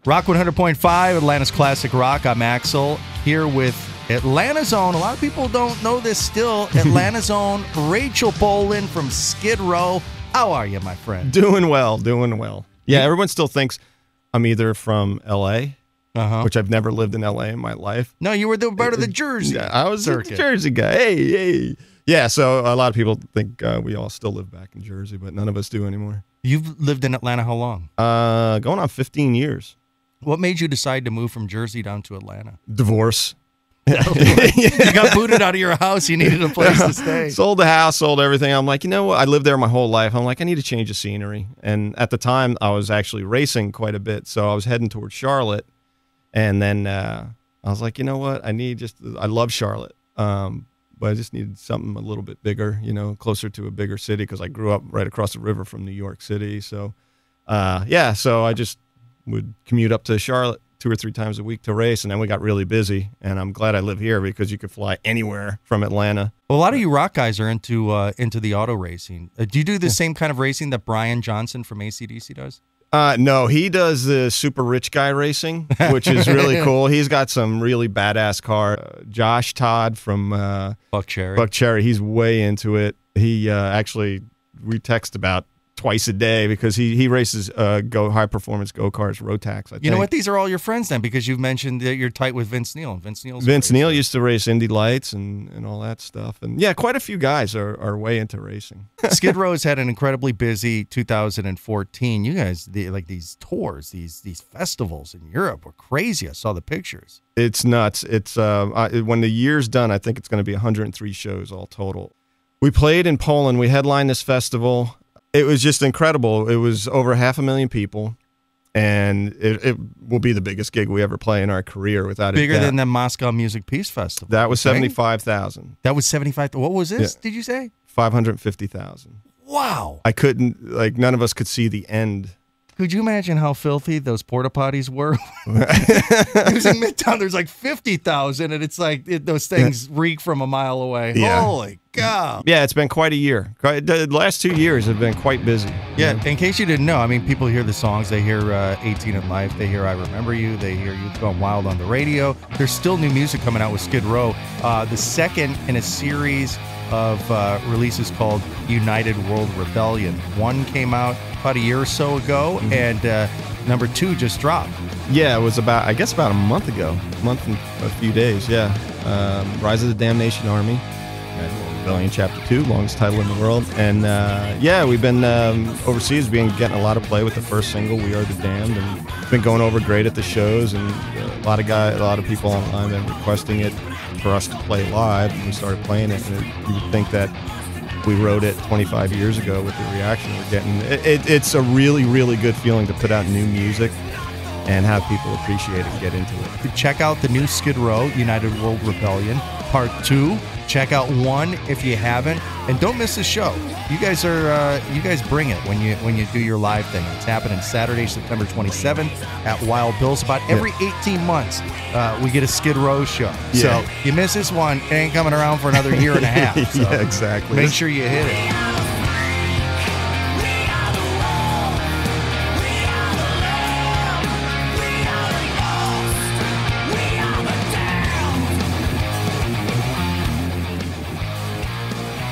Rock 100.5, Atlanta's Classic Rock. I'm Axel, here with Atlanta's own, a lot of people don't know this still, Atlanta's own Rachel Bolan from Skid Row. How are you, my friend? Doing well, doing well. Yeah, everyone still thinks I'm either from L.A., which I've never lived in L.A. in my life. No, you were the part of the Jersey. Yeah, I was a Jersey guy. Hey. Yeah, so a lot of people think we all still live back in Jersey, but none of us do anymore. You've lived in Atlanta how long? Going on 15 years. What made you decide to move from Jersey down to Atlanta? Divorce. You got booted out of your house. You needed a place to stay. Sold the house, sold everything. I'm like, you know what? I lived there my whole life. I'm like, I need to change the scenery. And at the time, I was actually racing quite a bit, so I was heading towards Charlotte. And then I was like, you know what? I love Charlotte, but I just needed something a little bit bigger, closer to a bigger city because I grew up right across the river from New York City. So, so I just would commute up to Charlotte 2 or 3 times a week to race, and then we got really busy. And I'm glad I live here because you could fly anywhere from Atlanta. Well, a lot of you rock guys are into the auto racing. Do you do the same kind of racing that Brian Johnson from AC/DC does? No, he does the super rich guy racing, which is really cool. He's got some really badass car. Josh Todd from Buck Cherry. He's way into it. He we text about twice a day because he races high performance go-karts, Rotax, I think. You know what? These are all your friends then, because you've mentioned that you're tight with Vince Neil. Vince Neil used to race Indy Lights and all that stuff. And yeah, quite a few guys are way into racing. Skid Row has had an incredibly busy 2014. You guys, these tours, these festivals in Europe were crazy. I saw the pictures. It's nuts. It's when the year's done, I think it's going to be 103 shows all total. We played in Poland. We headlined this festival. It was just incredible. It was over 500,000 people, and it will be the biggest gig we ever play in our career without a doubt. Bigger than the Moscow Music Peace Festival. That was 75,000. That was 75. What was this? Did you say 550,000? Wow. I couldn't none of us could see the end. Could you imagine how filthy those porta potties were? It was in Midtown. There's like 50,000, and it's like those things reek from a mile away. Yeah. Holy cow! Yeah, it's been quite a year. The last 2 years have been quite busy. Yeah. In case you didn't know, I mean, people hear the songs. They hear 18 in Life. They hear I Remember You. They hear Youth Gone Wild on the radio. There's still new music coming out with Skid Row. The second in a series of releases called United World Rebellion. One came out about a year or so ago, and number 2 just dropped. Yeah, it was about a month ago, a month and a few days, yeah. Rise of the Damnation Army, Rebellion Chapter 2, longest title in the world. And yeah, we've been overseas, getting a lot of play with the first single, We Are the Damned, and it's been going over great at the shows, and a lot of people online have been requesting it for us to play live, and we started playing it, and you would think that we wrote it 25 years ago with the reaction we're getting. It's a really, really good feeling to put out new music and have people appreciate it and get into it. Check out the new Skid Row, United World Rebellion, Part 2. Check out 1 if you haven't, and don't miss the show. You guys bring it when you do your live thing. It's happening Saturday, September 27th at Wild Bill's. About every 18 months, we get a Skid Row show. Yeah. So you miss this one, it ain't coming around for another year and a half. So yeah, exactly. Make sure you hit it.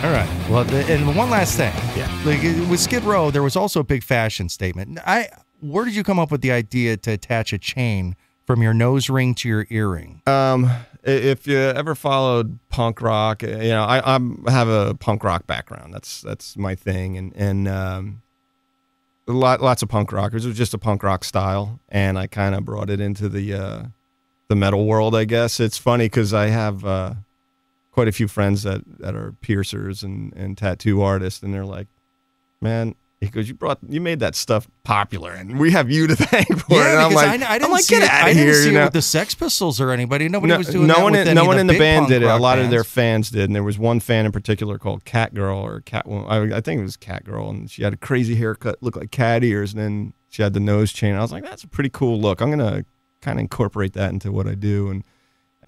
All right. Well, and one last thing. Yeah. Like with Skid Row, there was also a big fashion statement. Where did you come up with the idea to attach a chain from your nose ring to your earring? If you ever followed punk rock, I have a punk rock background. That's my thing, and lots of punk rockers. It was just a punk rock style, and I kind of brought it into the metal world, I guess. It's funny because I have quite a few friends that are piercers and tattoo artists, and they're like, man, he goes, you made that stuff popular, and we have you to thank for it. And I didn't see it with the Sex Pistols or anybody. Nobody was doing that. No one in the band did it. A lot of their fans did, and there was one fan in particular called Cat Girl or Catwoman. I think it was Cat Girl, and she had a crazy haircut, looked like cat ears, and then she had the nose chain. I was like, that's a pretty cool look. I'm gonna kind of incorporate that into what I do, and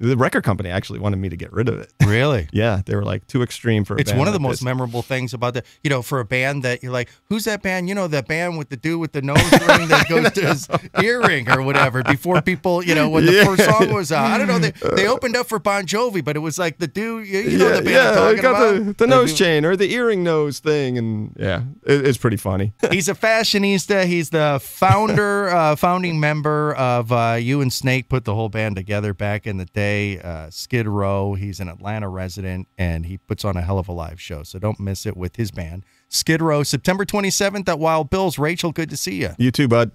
The record company actually wanted me to get rid of it. Really? Yeah, they were like too extreme for a It's band one of the like most this. memorable things about for a band that you're like, who's that band? You know, that band with the dude with the nose ring that goes to his earring or whatever. Before people, when the first song was out. I don't know. They opened up for Bon Jovi, but it was like the dude, you know the band I'm talking you got about? the nose chain or the earring nose thing, and it's pretty funny. He's a fashionista. He's the founding member of You and Snake put the whole band together back in the day. Skid Row. He's an Atlanta resident, and he puts on a hell of a live show. So don't miss it with his band. Skid Row, September 27th at Wild Bill's. Rachel, good to see you. You too, bud.